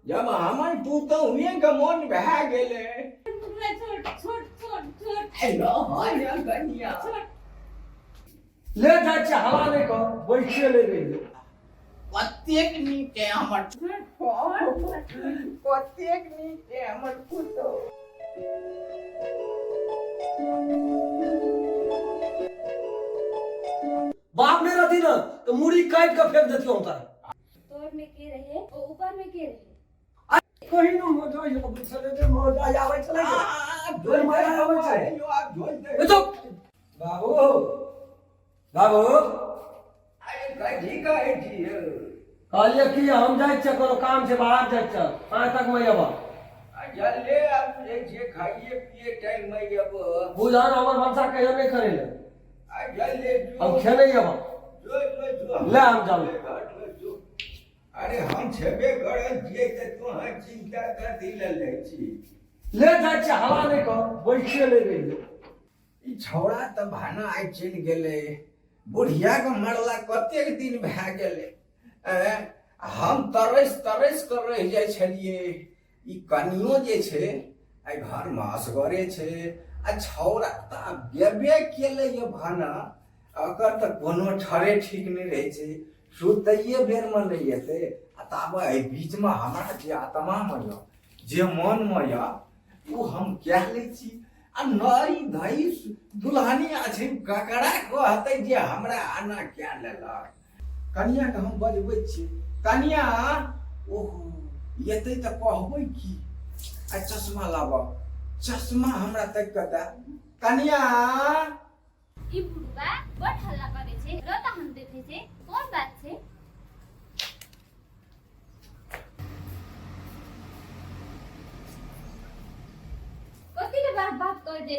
जब हमर पुतहुए के मन भए गेलै हेलो हाय कनिया ले जाइ छै हवा नहि कर बैठे ले रही कतेक नीक है हमर कतेक नीक है हमर पुतहु बाप नहीं रहती ना तो मुड़ी काट के फेंक देती हूँ तोर में के रहे और ऊपर में के रहे कहीं ना मजा ये तो चले दे मजा आवे चले जोर मारा आवे छै यो आप जोड़ दे ए तो बाबू बाबू अरे कथी कहै छी कहलिए कि हम जाय छ कोनो काम से बाहर जाय छ 5 तक में आबा जल्दी अब जे खाइए पिए टाइम में अब बुझान हमर बच्चा कहियो नहीं करे ले जल्दी हम खेले आबा जो ले हम जाऊ अरे हम छेबे करत जे त तोहा चिंता करती ले छी ले जाइ छ हवा नहीं कर बैठे ले रही ई छौड़ा त भाना आइ चल गेले बुढ़िया के मरला कतेक दिन भए गेले हम तरस कर रह जाय छलिए ई कनियो जे छै आई घर में असगरे छै आ छौड़ा त गेबे केले ये भाना अगर त कोनो ठरे ठीक नहीं रहे छै सुतइए बेर में नहीं हेते आ तब एहि बीच में हमरा जे आत्मा में जे मन में या वो हम कह ले छी आ नई धई दुल्हनी अछि ककरा कहते जे हमरा आना क्या लेलक कनिया के हम बजबै छी कनिया ओहो एते त कहबै की आ चश्मा लाब चश्मा हमरा तक कता कनिया ई बुढ़बा बड़ हल्ला करे छे र त हम देखे छे कोन बात छे कथि के बात कर दे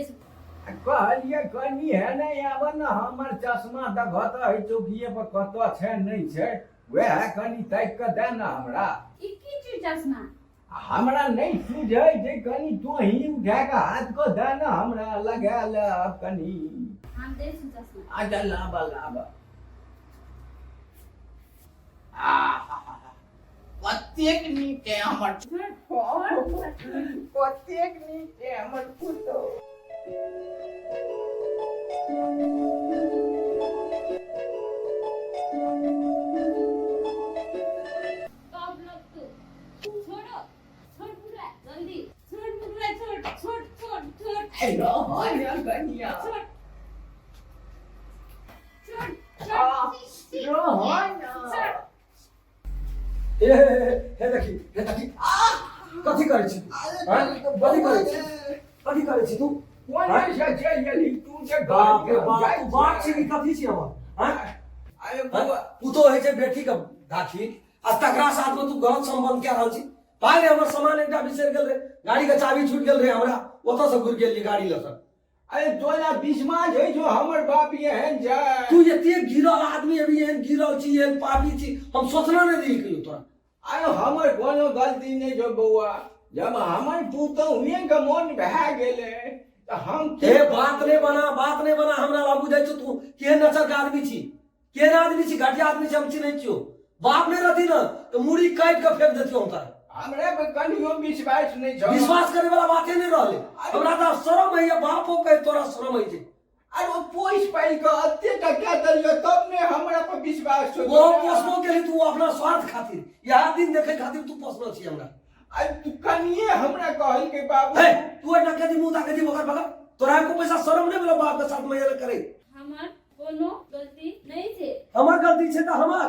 कहलिए कनी है नहीं आवन हमर चश्मा देखत है चौकिए पर कत छै नहीं छै वह कनी तक के दे ना हमरा ई की चीज चश्मा हमरा नहीं सूझै जे कनी तो ही उठा के हाथ को दे ना हमरा लगा ले कनी हम दे छु चश्मा आजा लाबा लाबा कतेक नीक है हमर कतेक नीक है हमर पुतहु कब लग तू छोड़ो छोड़ बुढ़ा जल्दी छोड़ बुढ़ा छोड़ हेलो हाय कनिया छोड़ रो हाय हे देखी कथी करे छी कथी करे छी तू कोन से चली तू जे बाप रे बाप तू बात छी कि कथी छी हमर हैं अरे बुआ तू तो है जे बेटी का दाखी आ तकरा साथ में तू गलत संबंध क्या रहल छी पाले हमर सामान एकटा बिसर गेल रे गाड़ी के चाबी छूट गेल रे हमरा ओतो से घुर गेल गाड़ी लसन अरे तोरा विश्वास है जो हमर बाप ये हैं जा तू एते गिरल आदमी अभी एहन गिरल छी एहन पापी छी हम सोचना नहीं रही कहियो तोरा अरे हमर कोनो गलती नहीं जो बउआ जब हमर पुतहुए के मन भए गेले त हम ए बात नहीं बना हमरा ला बुझाइ छ तू केहन नचर के आदमी छी केहन आदमी छी घटिया आदमी छी हम छी नहीं छियो बाप नहीं रहती ना तो मुड़ी काट के फेंक देती हम तार हमरा पे कनियो विश्वास नहीं छ विश्वास करे वाला बातें नहीं रहले हमरा त शरम है या बापो कहे तोरा शरम है जे अरे वो पोइस पाई का अत्ते टका दलियो तब ने हमरा पर विश्वास हो वो पोसनो के लिए तू अपना स्वार्थ खातिर यह दिन देखे खातिर तू पोसनो छी हमरा अरे तू कनिए हमरा कहल के बाबू ए तू एटा के दी मुंह ताके दी बगर बगर तोरा को पैसा शरम नहीं मिलो बाप के साथ में ये करे हमर कोनो गलती नहीं छे हमर गलती छे त हमर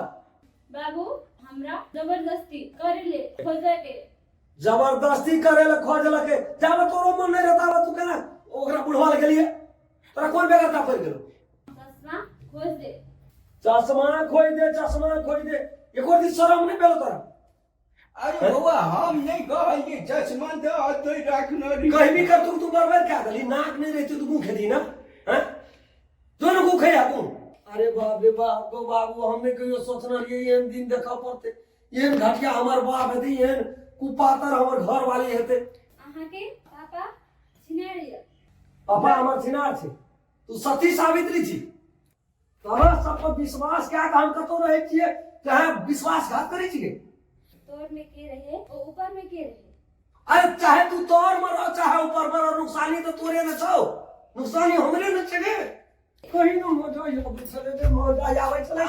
बाबू हमरा जबरदस्ती करेले खोजे के जबरदस्ती करेला खोजला के जाब तोरो मन नहीं रहता तू केना ओकरा बुढ़वा ले गेलिए तोरा कोन बेगरता कर गेलो चश्मा खोज दे चश्मा खोज दे एको दिन शरम नहीं पेलो तोरा अरे बउआ हम नहीं कहल के चश्मा दे अतै रखना री कहीं भी कर तू बरबर क्या गली नाक नहीं रहती तू मुंह खेदी ना हैं दोनों को खैया तू अरे बाप रे बाप गो बाबू हमने कहियो सोचना ये दिन देखा पड़ते ये घटिया हमार बाप है ये कुपातर हमार घर वाले हेते अहाँ के पापा छिनारिया पापा हमार छिनार छे तू सती सावित्री छी तोरा सब पर विश्वास क्या काम कतो रहे छिए चाहे विश्वासघात करै छिए तोर में के रहे और ऊपर में के रहे? अरे चाहे तू तोर मरो चाहे ऊपर मरो, नुकसानी तो तोरे न छौ, नुकसानी हमरे न छगे। कहीं न मजा यो चले दे, मजा आवे चले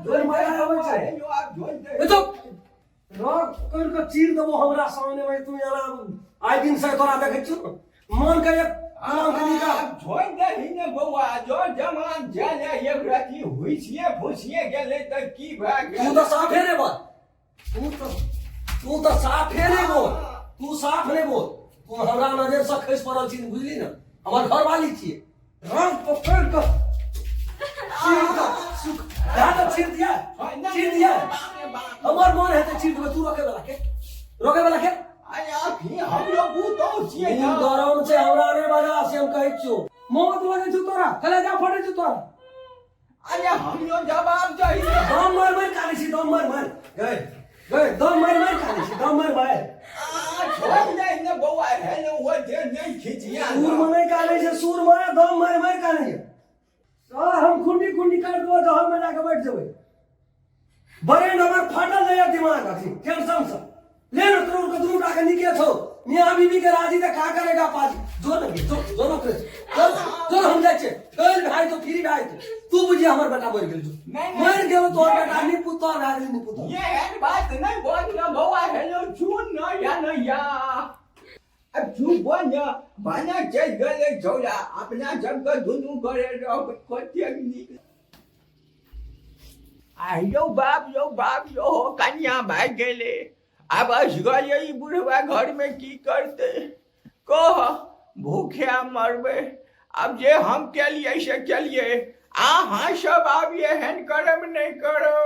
दे, मजा आवे छे। यो आप जोई दे ए तो रोक कर के चीर देबो हमरा सामने में, तू यहाँ आइ दिन से तोरा देखै छु मन के एक आंख निकाल जोई दे ही ने बौआ, जो जमान जाने एक राती हुई छिए फुसिए गेले त की भाग गेल। तू तो साफे रे बोल, तू तो साफे रे बोल, तू साफ रे बोल। तू हमरा नजर से खस पड़ल छी, बुझली ना, हमर घर वाली छिए। रंग पकड़ के चीर का सुख या तो चीर दिया, चीर दिया। हमर मन है तो चीर देबे, तू रोके वाला के आया भी हम लोग तो छिए तू गरम से हमरा रे बजा से हम कहै छु मौत लगे छु तोरा, कले जा फटे छु तोरा। अरे हम लोग जवाब चाहिए। दम मार काली छी, दम मार गए गए, दम मार काली छी, दम मार छोड़ दे ने बौआ, हेलो वो दे नहीं खिचिया सूर मने काले से सूर मार, दम मार काली है। तो हम खुंडी कर दो तो हम में जाके बैठ जेबै। बड़े नंबर फाटल जाय दिमाग अथी टेंशन से ले न तोर के दूर आके निके छौ, मियां बीबी के राजी त का करेगा पाजी। जो न जो न करे जो हम जाय छे, कल भाई तो फ्री भाई तू बुझी हमर बेटा मर गेल, मर गेल तोर बेटा नी पुत्र भाई नी पुत्र। ये है बात नहीं बोल ना बौआ, हेलो चुन ना या अब चुप बना बना चल गले छोड़ा अपना जब का दुनु करे रहो कोते निकल। आयो बाप यो कन्या भाग गेले, अब असगरे ई बुढ़वा घर में की करते, कह भूखे मरबे। अब जे हम के लिए से चलिए, हाँ सब अब ये हन कर्म नहीं करो।